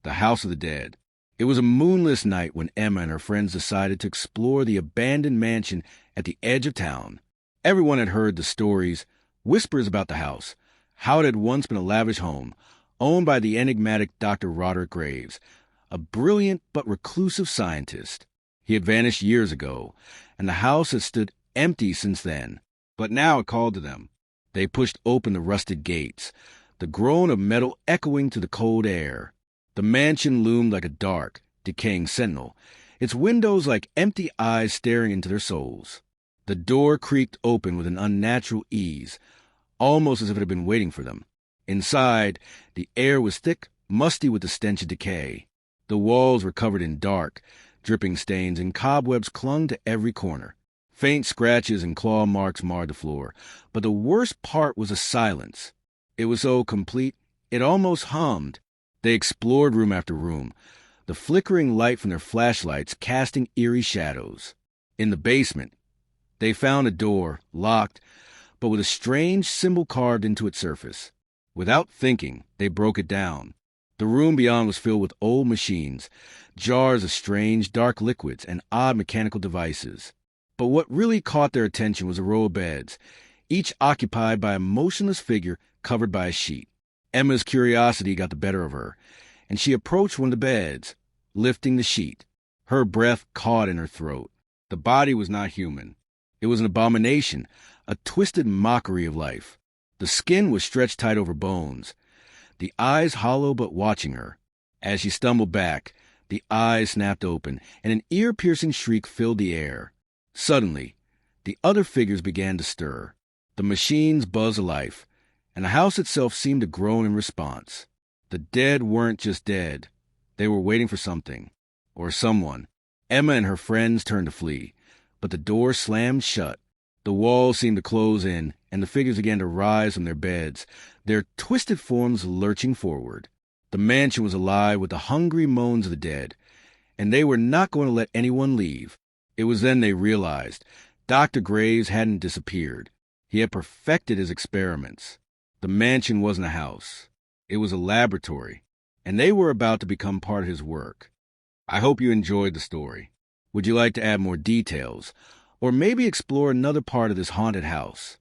the House of the Dead. It was a moonless night when Emma and her friends decided to explore the abandoned mansion at the edge of town. Everyone had heard the stories, whispers about the house, how it had once been a lavish home, owned by the enigmatic Dr. Roderick Graves, a brilliant but reclusive scientist. He had vanished years ago, and the house had stood empty since then. But now it called to them. They pushed open the rusted gates, the groan of metal echoing to the cold air. The mansion loomed like a dark, decaying sentinel, its windows like empty eyes staring into their souls. The door creaked open with an unnatural ease, almost as if it had been waiting for them. Inside, the air was thick, musty with the stench of decay. The walls were covered in dark, dripping stains, and cobwebs clung to every corner. Faint scratches and claw marks marred the floor, but the worst part was the silence. It was so complete, it almost hummed. They explored room after room, the flickering light from their flashlights casting eerie shadows. In the basement, they found a door, locked, but with a strange symbol carved into its surface. Without thinking, they broke it down. The room beyond was filled with old machines, jars of strange, dark liquids, and odd mechanical devices. But what really caught their attention was a row of beds, each occupied by a motionless figure covered by a sheet. Emma's curiosity got the better of her, and she approached one of the beds, lifting the sheet. Her breath caught in her throat. The body was not human. It was an abomination, a twisted mockery of life. The skin was stretched tight over bones, the eyes hollow but watching her. As she stumbled back, the eyes snapped open, and an ear-piercing shriek filled the air. Suddenly, the other figures began to stir. The machines buzzed alive, and the house itself seemed to groan in response. The dead weren't just dead. They were waiting for something, or someone. Emma and her friends turned to flee, but the door slammed shut. The walls seemed to close in, and the figures began to rise from their beds, their twisted forms lurching forward. The mansion was alive with the hungry moans of the dead, and they were not going to let anyone leave. It was then they realized Dr. Graves hadn't disappeared. He had perfected his experiments. The mansion wasn't a house. It was a laboratory, and they were about to become part of his work. I hope you enjoyed the story. Would you like to add more details, or maybe explore another part of this haunted house?